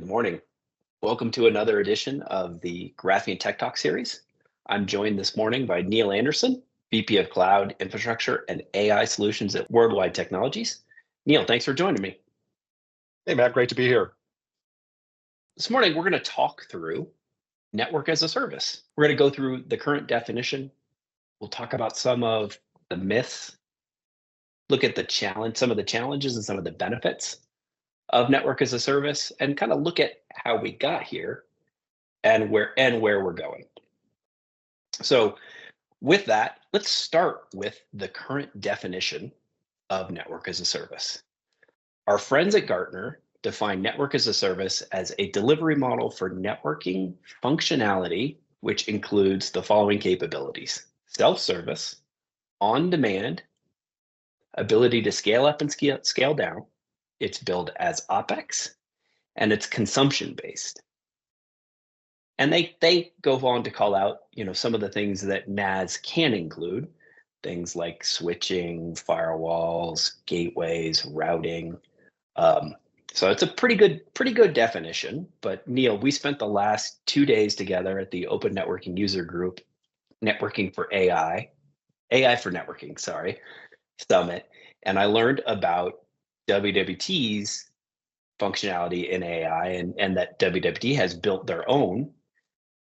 Good morning. Welcome to another edition of the Graphiant Tech Talk series. I'm joined this morning by Neil Anderson, VP of Cloud Infrastructure and AI Solutions at Worldwide Technologies. Neil, thanks for joining me. Hey, Matt, great to be here. This morning, we're going to talk through network as a service. We're going to go through the current definition. We'll talk about some of the myths, look at some of the challenges and some of the benefits of network as a service, and kind of look at how we got here and where we're going. So with that, let's start with the current definition of network as a service. Our friends at Gartner define network as a service as a delivery model for networking functionality, which includes the following capabilities: self-service, on-demand, ability to scale up and scale down. It's billed as OpEx, and it's consumption-based. And they go on to call out, some of the things that NaaS can include, things like switching, firewalls, gateways, routing. So it's a pretty good definition. But Neil, we spent the last 2 days together at the Open Networking User Group, Networking for AI for Networking, Summit, and I learned about WWT's functionality in AI and that WWT has built their own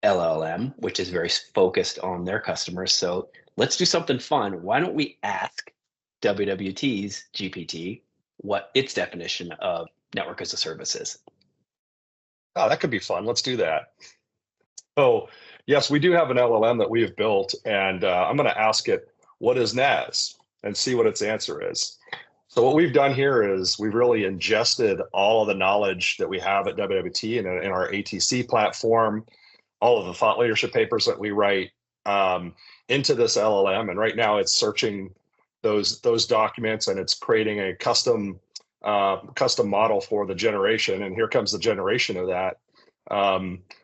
LLM, which is very focused on their customers. So let's do something fun. Why don't we ask WWT's GPT what its definition of network as a service is? Oh, that could be fun. Let's do that. So yes, we do have an LLM that we have built, and I'm going to ask it, what is NaaS, and see what its answer is. So what we've done here is we've really ingested all of the knowledge that we have at WWT and in our ATC platform, all of the thought leadership papers that we write into this LLM. And right now it's searching those documents, and it's creating a custom model for the generation. And here comes the generation of that.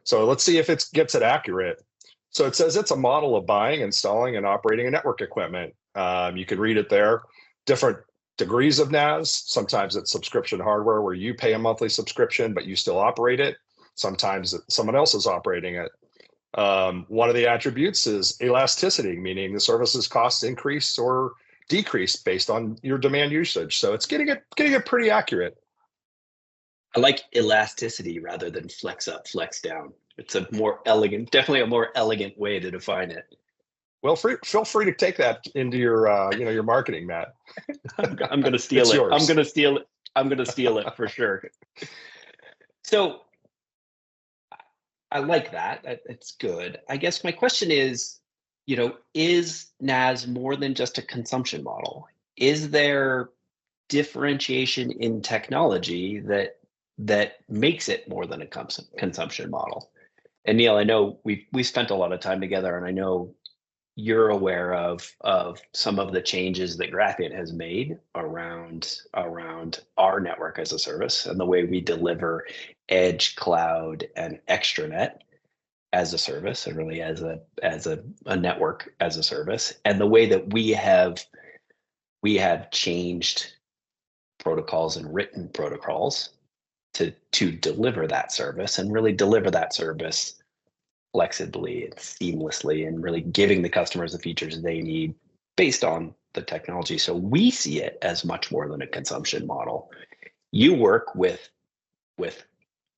So let's see if it gets it accurate. So it says it's a model of buying, installing, and operating a network equipment. You can read it there. Different degrees of NaaS. Sometimes it's subscription hardware where you pay a monthly subscription, but you still operate it. Sometimes someone else is operating it. One of the attributes is elasticity, meaning the service's costs increase or decrease based on your demand usage. So it's getting it pretty accurate. I like elasticity rather than flex up, flex down. It's definitely a more elegant way to define it. Well, feel free to take that into your marketing, Matt. I'm going to steal it. I'm going to steal it. I'm going to steal it for sure. So I like that. It's good. I guess my question is, is NaaS more than just a consumption model? Is there differentiation in technology that makes it more than a consumption model? And Neil, I know we spent a lot of time together, and I know you're aware of some of the changes that Graphiant has made around our network as a service and the way we deliver edge, cloud, and extranet as a service, and really as a network as a service, and the way that we have changed protocols and written protocols to deliver that service, and really deliver that service flexibly and seamlessly, and really giving the customers the features they need based on the technology. So we see it as much more than a consumption model. You work with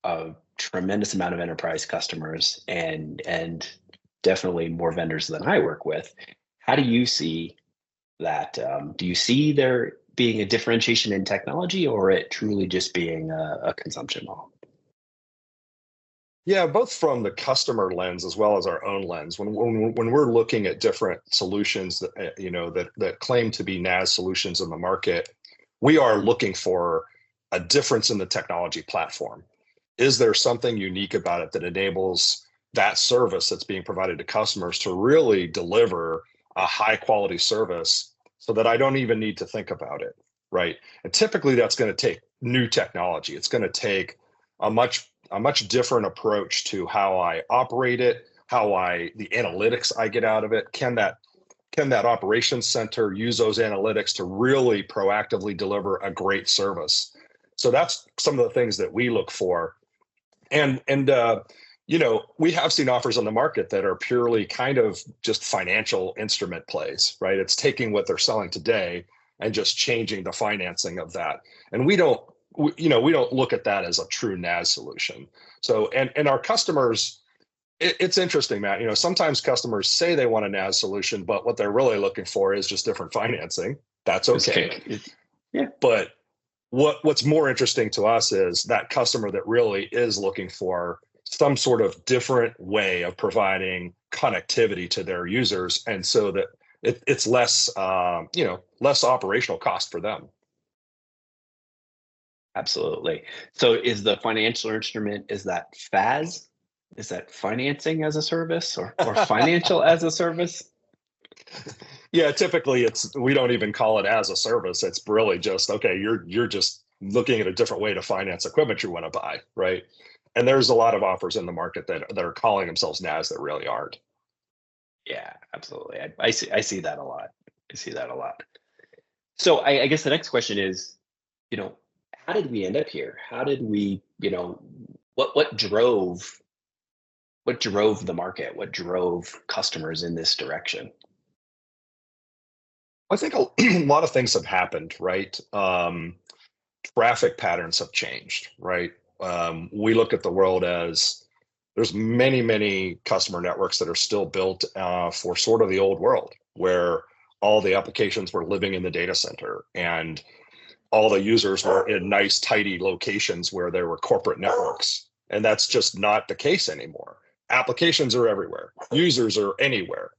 a tremendous amount of enterprise customers and definitely more vendors than I work with. How do you see that? Do you see there being a differentiation in technology, or it truly just being a consumption model? Yeah, both from the customer lens as well as our own lens. When we're looking at different solutions that claim to be NaaS solutions in the market, we are looking for a difference in the technology platform. Is there something unique about it that enables that service that's being provided to customers to really deliver a high quality service so that I don't even need to think about it, right? And typically that's going to take new technology. It's going to take a much different approach to how I operate it, the analytics I get out of it. Can that operations center use those analytics to really proactively deliver a great service? So that's some of the things that we look for. And you know, we have seen offers on the market that are purely kind of just financial instrument plays, right? It's taking what they're selling today and just changing the financing of that. And we don't, you know, we don't look at that as a true NaaS solution. So, and our customers, it's interesting, Matt. You know, sometimes customers say they want a NaaS solution, but what they're really looking for is just different financing. That's okay. Yeah. But what's more interesting to us is that customer that really is looking for some sort of different way of providing connectivity to their users, and so that it's less, you know, less operational cost for them. Absolutely. So is the financial instrument, is that FAS? Is that financing as a service or financial as a service? Yeah, typically we don't even call it as a service. It's really just, okay, you're just looking at a different way to finance equipment you want to buy, right? And there's a lot of offers in the market that are calling themselves NaaS that really aren't. Yeah, absolutely. I see that a lot. I see that a lot. So I guess the next question is, you know, how did we end up here? How did we, you know, what drove the market? What drove customers in this direction? I think a lot of things have happened, right? Traffic patterns have changed, right? We look at the world as there's many customer networks that are still built for sort of the old world, where all the applications were living in the data center and all the users were in nice, tidy locations where there were corporate networks. And that's just not the case anymore. Applications are everywhere. Users are anywhere.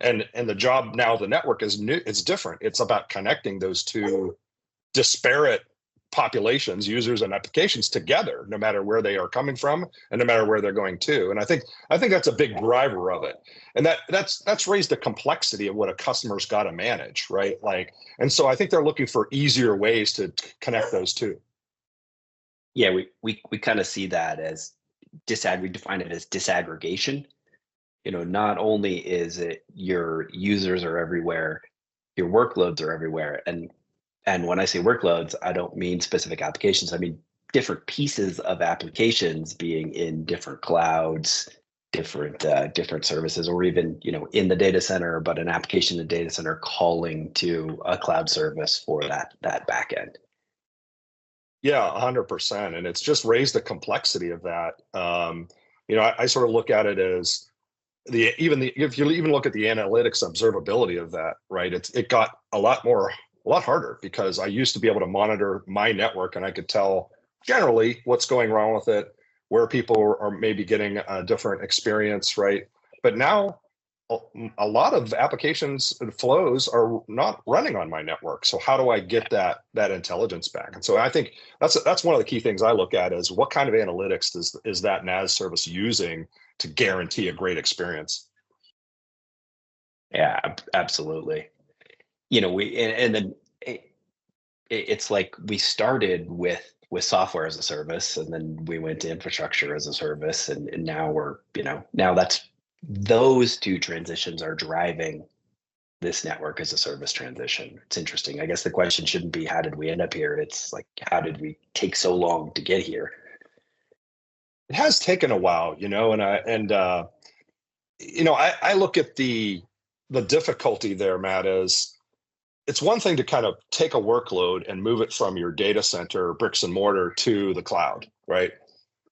And the job now of the network is new. It's different. It's about connecting those two disparate populations, users and applications together, no matter where they are coming from and no matter where they're going to. And I think that's a big driver of it. And that's raised the complexity of what a customer's got to manage, right? Like, and so I think they're looking for easier ways to connect those two. Yeah, we kind of see that as we define it as disaggregation. You know, not only is it your users are everywhere, your workloads are everywhere. And when I say workloads, I don't mean specific applications. I mean different pieces of applications being in different clouds, different services, or even, you know, in the data center, but an application in the data center calling to a cloud service for that backend. Yeah, 100%. And it's just raised the complexity of that. You know, I sort of look at it as if you even look at the analytics observability of that, right? It got a lot harder, because I used to be able to monitor my network and I could tell generally what's going wrong with it, where people are maybe getting a different experience, right? But now a lot of applications and flows are not running on my network. So how do I get that intelligence back? And so I think that's one of the key things I look at is what kind of analytics is that NaaS service using to guarantee a great experience? Yeah, absolutely. You know, and then it's like we started with software as a service, and then we went to infrastructure as a service, and now we're, you know, now that's those two transitions are driving this network as a service transition. It's interesting. I guess the question shouldn't be how did we end up here? It's like, how did we take so long to get here? It has taken a while, you know, and you know, I look at the difficulty there, Matt, is it's one thing to kind of take a workload and move it from your data center bricks and mortar to the cloud, right?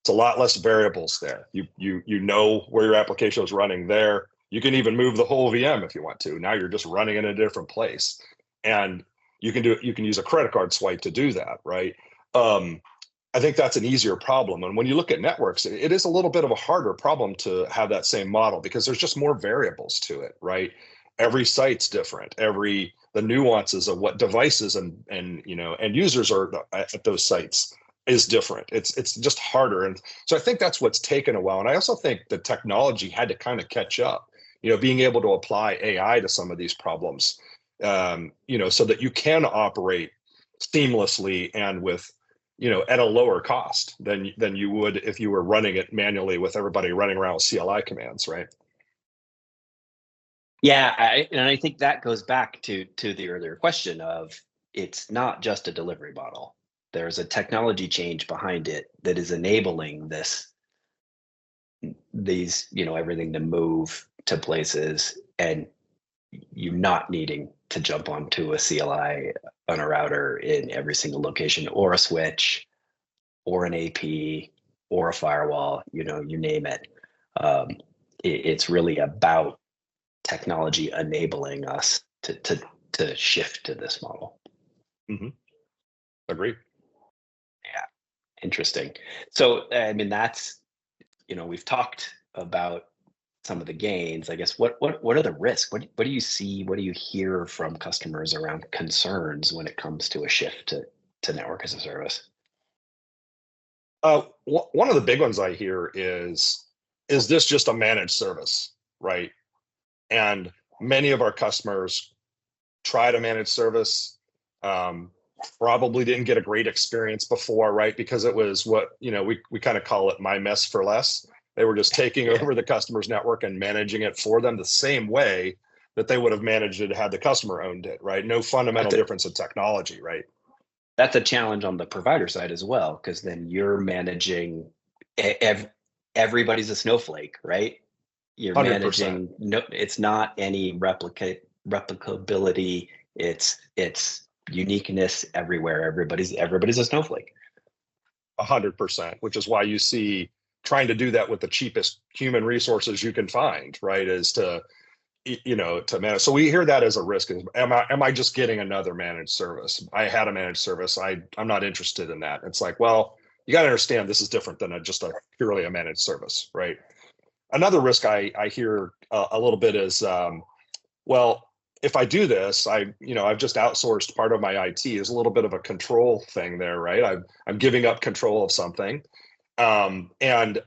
It's a lot less variables there. You know where your application is running there. You can even move the whole VM if you want to. Now you're just running in a different place, and you can use a credit card swipe to do that, right? I think that's an easier problem. And when you look at networks, it is a little bit of a harder problem to have that same model, because there's just more variables to it, right? Every site's different. The nuances of what devices and you know, and users are at those sites is different. It's just harder. And so I think that's what's taken a while. And I also think the technology had to kind of catch up, you know, being able to apply AI to some of these problems, you know, so that you can operate seamlessly and with, you know, at a lower cost than you would if you were running it manually with everybody running around with CLI commands, right? Yeah, and I think that goes back to the earlier question of it's not just a delivery model. There's a technology change behind it that is enabling this these, everything to move to places, and you not needing to jump onto a CLI on a router in every single location, or a switch, or an AP, or a firewall, you name it. It's really about technology enabling us to shift to this model. Mm-hmm. Agree. Yeah, interesting. So, I mean, that's, we've talked about some of the gains. I guess what are the risks? What do you see? What do you hear from customers around concerns when it comes to a shift to network as a service? One of the big ones I hear is this just a managed service, right? And many of our customers tried a managed service, probably didn't get a great experience before, right? Because it was what, we kind of call it my mess for less. They were just taking over the customer's network and managing it for them the same way that they would have managed it had the customer owned it, right? No fundamental difference in technology, right? That's a challenge on the provider side as well, because then you're managing everybody's a snowflake, right? You're 100%. managing, no, it's not any replicability. It's uniqueness everywhere. Everybody's a snowflake. 100%, which is why you see trying to do that with the cheapest human resources you can find, right? Is to manage. So we hear that as a risk. Am I just getting another managed service? I had a managed service. I'm not interested in that. It's like, well, you got to understand this is different than just purely a managed service, right? Another risk I hear a little bit is, well, if I do this, I've just outsourced part of my IT. Is a little bit of a control thing there, right? I'm giving up control of something, and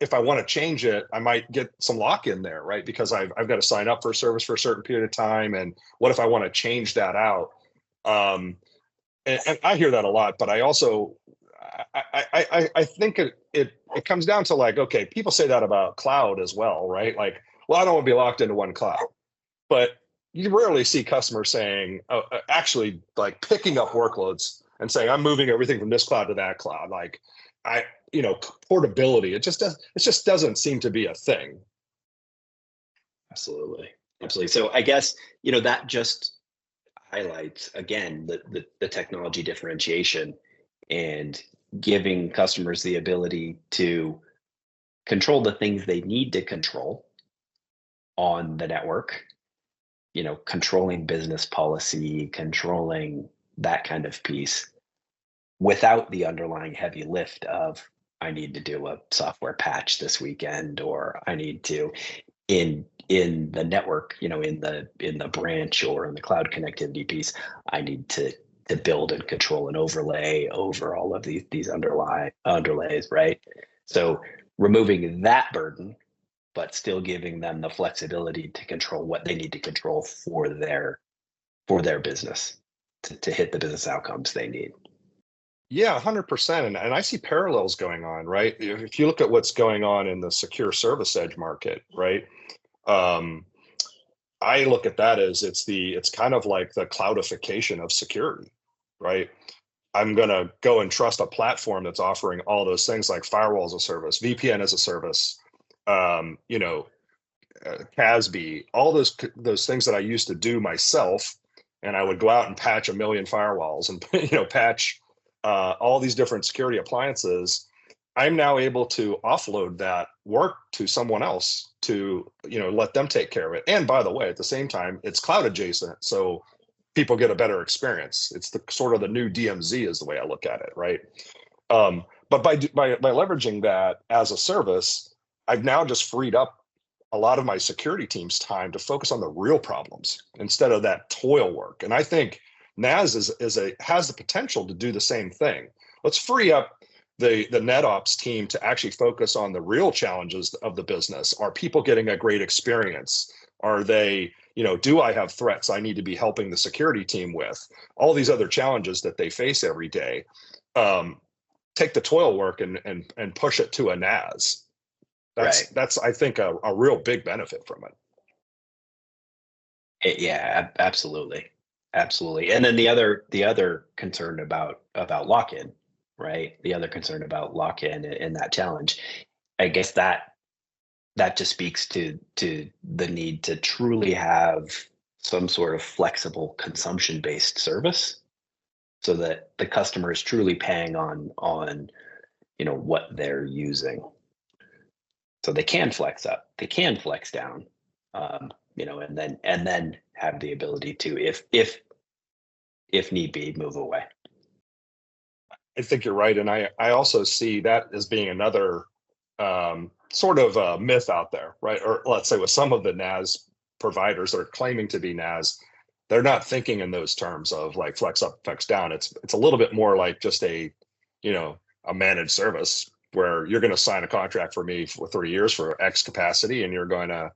if I want to change it, I might get some lock in there, right? Because I've got to sign up for a service for a certain period of time. And what if I want to change that out? And I hear that a lot, but I also, I think it comes down to like, okay, people say that about cloud as well, right? Like, well, I don't want to be locked into one cloud, but you rarely see customers saying, actually like picking up workloads and saying, I'm moving everything from this cloud to that cloud. Like portability, it just doesn't seem to be a thing. Absolutely. So I guess, that just highlights again the technology differentiation and giving customers the ability to control the things they need to control on the network, controlling business policy, controlling that kind of piece, without the underlying heavy lift of, I need to do a software patch this weekend, or I need to in the network, in the branch or in the cloud connectivity piece, I need to build and control an overlay over all of these underlays, right? So removing that burden, but still giving them the flexibility to control what they need to control for their business to hit the business outcomes they need. Yeah, 100%. And I see parallels going on, right? If you look at what's going on in the secure service edge market, right? I look at that as it's kind of like the cloudification of security, right? I'm going to go and trust a platform that's offering all those things like firewall as a service, VPN as a service, CASB, all those things that I used to do myself. And I would go out and patch a million firewalls and, patch all these different security appliances. I'm now able to offload that work to someone else to, let them take care of it. And by the way, at the same time, it's cloud adjacent. So people get a better experience. It's the sort of the new DMZ is the way I look at it. Right. But by leveraging that as a service, I've now just freed up a lot of my security team's time to focus on the real problems instead of that toil work. And I think NaaS has the potential to do the same thing. Let's free up the NetOps team to actually focus on the real challenges of the business. Are people getting a great experience? Are they, do I have threats I need to be helping the security team with? All these other challenges that they face every day. Take the toil work and push it to a NaaS. That's I think a real big benefit from it. Yeah, absolutely. And then the other concern about lock-in, right? The other concern about lock-in and that challenge, I guess that just speaks to the need to truly have some sort of flexible consumption-based service, so that the customer is truly paying on what they're using. So they can flex up, they can flex down, and then have the ability to, if need be, move away. I think you're right, and I also see that as being another sort of a myth out there, right? Or let's say with some of the NaaS providers that are claiming to be NaaS, they're not thinking in those terms of like flex up, flex down. It's a little bit more like just a managed service where you're going to sign a contract for me for 3 years for X capacity, and you're going to,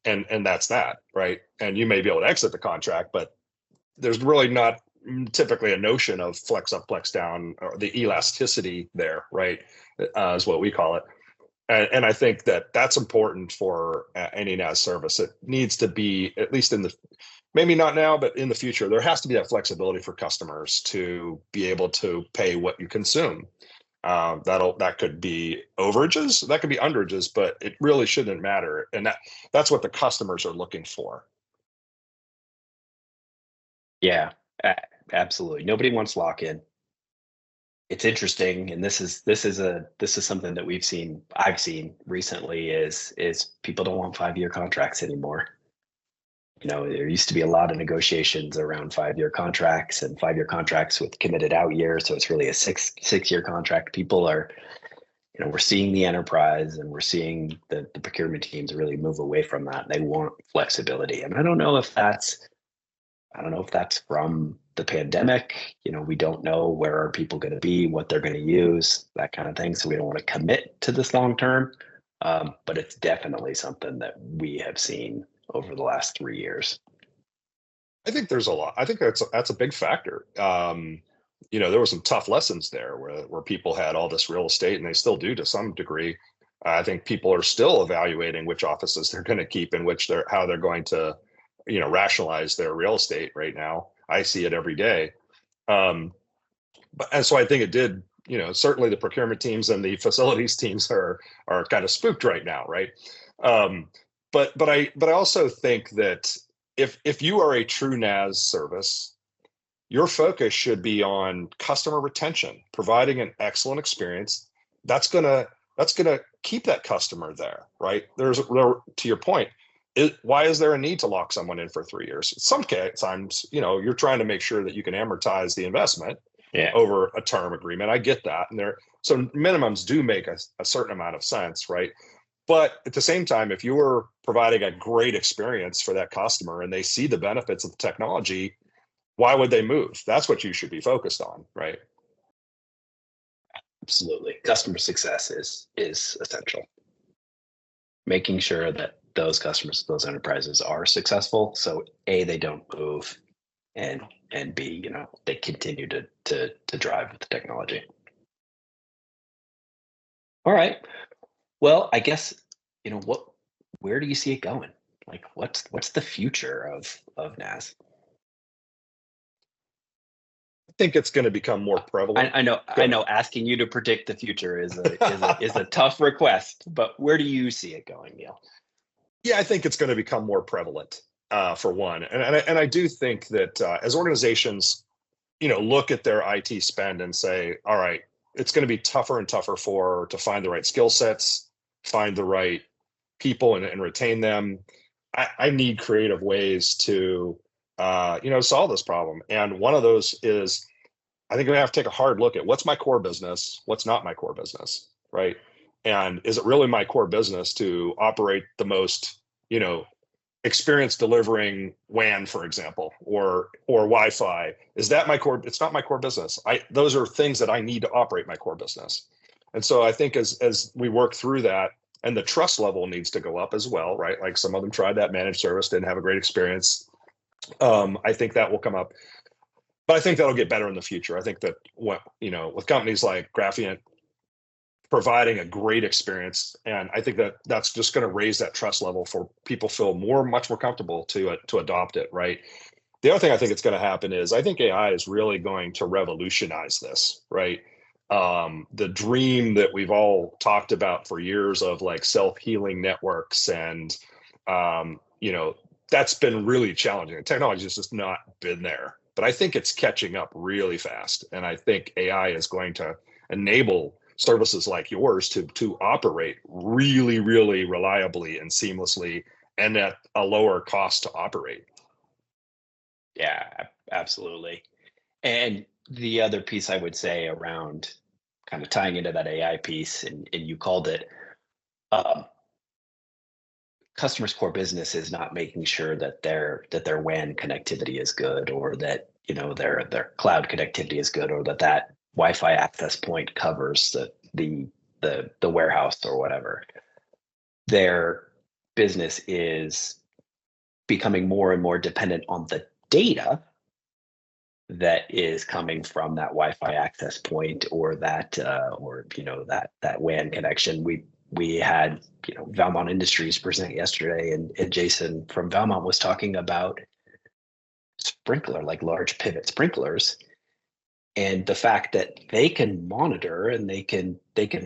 and that's that, right? And you may be able to exit the contract, but there's really not typically a notion of flex up, flex down, or the elasticity there, right? Is what we call it. And I think that that's important for any NaaS service. It needs to be, at least in the, maybe not now, but in the future, there has to be that flexibility for customers to be able to pay what you consume. That could be overages, that could be underages, but it really shouldn't matter. And that's what the customers are looking for. Yeah, absolutely. Nobody wants lock-in. It's interesting, and this is something that I've seen recently, is people don't want 5-year contracts anymore. There used to be a lot of negotiations around 5-year contracts and 5-year contracts with committed out years. So it's really a six-year contract. People are, we're seeing the enterprise, and we're seeing the procurement teams really move away from that. They want flexibility. And I don't know if that's from the pandemic. We don't know where are people going to be, what they're going to use, that kind of thing. So we don't want to commit to this long term. But it's definitely something that we have seen over the last 3 years. I think there's a lot. I think that's a big factor. There were some tough lessons there where people had all this real estate, and they still do to some degree. I think people are still evaluating which offices they're going to keep and how they're going to, rationalize their real estate right now. I see it every day. And so I think it did, certainly the procurement teams and the facilities teams are kind of spooked right now, right? But I also think that if you are a true NaaS service, your focus should be on customer retention, providing an excellent experience. That's gonna keep that customer there, right? To your point, why is there a need to lock someone in for 3 years? Sometimes, you're trying to make sure that you can amortize the investment over a term agreement. I get that. So minimums do make a certain amount of sense, right? But at the same time, if you are providing a great experience for that customer and they see the benefits of the technology, why would they move? That's what you should be focused on, right? Absolutely. Customer success is essential. Making sure that those customers, those enterprises are successful. So A, they don't move, and B, they continue to drive with the technology. All right. Well, I guess, where do you see it going? Like, what's the future of NaaS? I think it's going to become more prevalent. I know. Asking you to predict the future is a tough request, but where do you see it going, Neil? Yeah, I think it's going to become more prevalent, for one, and I do think that as organizations, look at their IT spend and say, all right, it's going to be tougher and tougher to find the right skill sets, find the right people, and retain them. I need creative ways to solve this problem, and one of those is, I think we have to take a hard look at what's my core business, what's not my core business, right? And is it really my core business to operate the most, experience delivering WAN, for example, or Wi-Fi? Is that my core? It's not my core business. Those are things that I need to operate my core business. And so I think as we work through that, and the trust level needs to go up as well, right? Like some of them tried that managed service, didn't have a great experience. I think that will come up. But I think that'll get better in the future. I think that with companies like Graphiant providing a great experience, and I think that that's just going to raise that trust level for people feel much more comfortable to adopt it, right? The other thing I think it's going to happen is I think AI is really going to revolutionize this, right? the dream that we've all talked about for years of like self-healing networks, and that's been really challenging. The technology has just not been there, but I think it's catching up really fast, and I think AI is going to enable services like yours to operate really, really reliably and seamlessly, and at a lower cost to operate. Yeah, absolutely. And the other piece I would say around kind of tying into that AI piece, and you called it, um, customers' core business is not making sure that their WAN connectivity is good, or that their cloud connectivity is good, or that Wi-Fi access point covers the warehouse or whatever. Their business is becoming more and more dependent on the data that is coming from that Wi-Fi access point, or that WAN connection. We had Valmont Industries present yesterday, and Jason from Valmont was talking about sprinkler, like large pivot sprinklers, and the fact that they can monitor and they can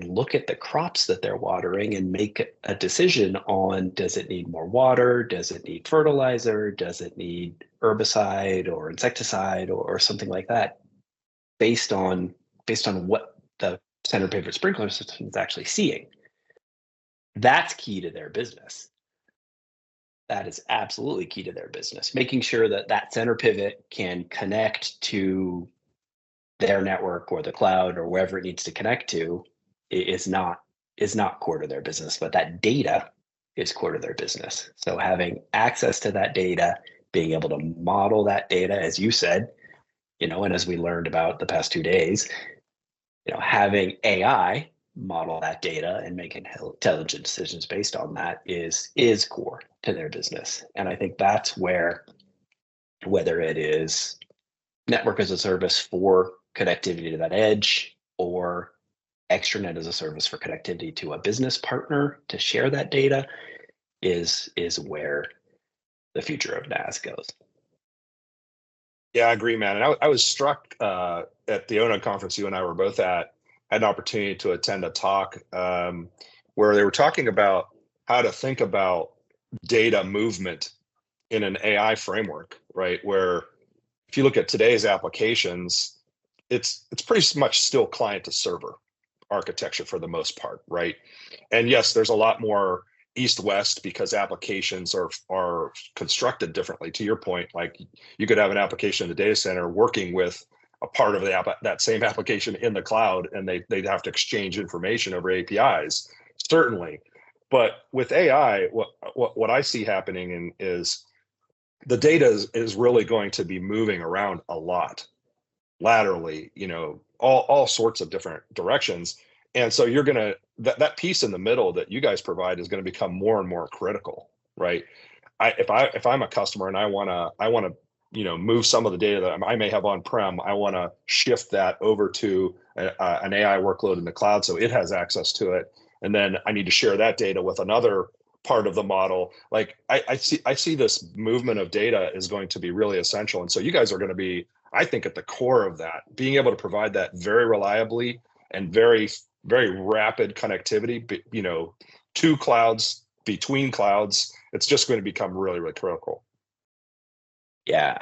look at the crops that they're watering and make a decision on, does it need more water, does it need fertilizer, does it need herbicide or insecticide, or something like that, based on what the center pivot sprinkler system is actually seeing. That's key to their business. That is absolutely key to their business, making sure that center pivot can connect to their network or the cloud or wherever it needs to connect to is not core to their business, but that data is core to their business. So having access to that data, being able to model that data, as you said, and as we learned about the past 2 days, having AI model that data and make intelligent decisions based on that is core to their business. And I think that's where, whether it is network as a service for connectivity to that edge, or extranet as a service for connectivity to a business partner to share that data, is where the future of NaaS goes. Yeah, I agree, man. And I was struck at the ONA conference you and I were both at. Had an opportunity to attend a talk where they were talking about how to think about data movement in an AI framework, right? Where if you look at today's applications, it's pretty much still client to server architecture for the most part, right? And yes, there's a lot more east-west because applications are constructed differently. To your point, like you could have an application in the data center working with a part of that same application in the cloud, and they'd have to exchange information over APIs, certainly. But with AI, what I see happening is the data is really going to be moving around a lot laterally, all sorts of different directions. And so you're going to, that piece in the middle that you guys provide is going to become more and more critical, right? If I'm a customer and I want to move some of the data that I may have on-prem, I want to shift that over to an AI workload in the cloud so it has access to it. And then I need to share that data with another part of the model. Like I see this movement of data is going to be really essential. And so you guys are going to be, I think, at the core of that, being able to provide that very reliably and very, very rapid connectivity, to clouds, between clouds. It's just going to become really, really critical. Yeah,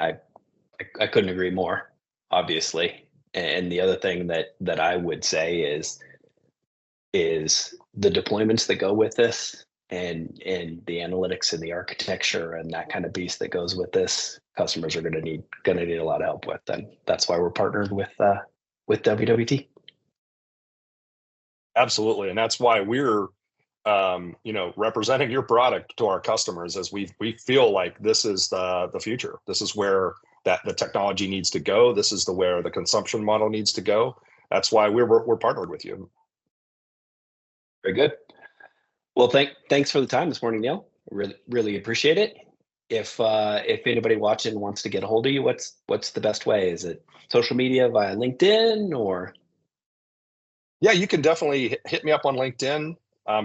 I couldn't agree more, obviously. And the other thing that I would say is the deployments that go with this, and the analytics and the architecture and that kind of piece that goes with this, customers are going to need a lot of help with. And that's why we're partnered with WWT. Absolutely. And that's why we're representing your product to our customers, as we feel like this is the future. This is where the technology needs to go. This is where the consumption model needs to go. That's why we're partnered with you. Very good. Well, thanks for the time this morning, Neil. Really appreciate it. If anybody watching wants to get a hold of you, what's the best way? Is it social media via LinkedIn, or? Yeah, you can definitely hit me up on LinkedIn.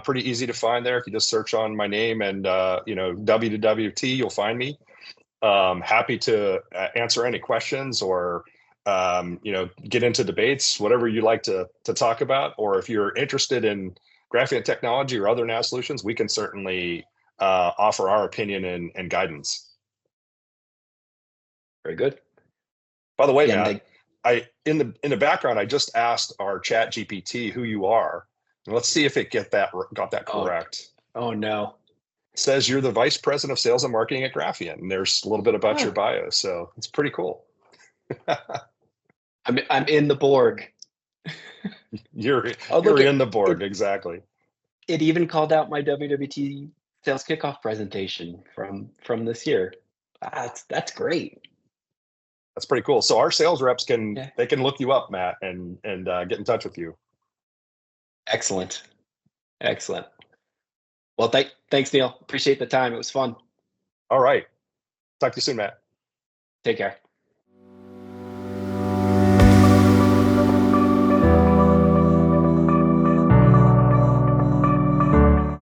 Pretty easy to find there. If you just search on my name and WWT, you'll find me. Happy to answer any questions or get into debates, whatever you like to talk about, or if you're interested in Graphiant technology or other NaaS solutions, we can certainly offer our opinion and guidance. Very good. By the way, Yeah, Matt, in the background, I just asked our Chat GPT who you are. And let's see if it got that correct. Oh no. It says you're the vice president of sales and marketing at Graphiant, and there's a little bit about your bio, so it's pretty cool. I'm in the Borg. You're in the Borg, exactly. It even called out my WWT sales kickoff presentation from this year. That's great. That's pretty cool. So our sales reps can look you up, Matt, and get in touch with you. Excellent. Well, thanks, Neil. Appreciate the time. It was fun. All right. Talk to you soon, Matt. Take care.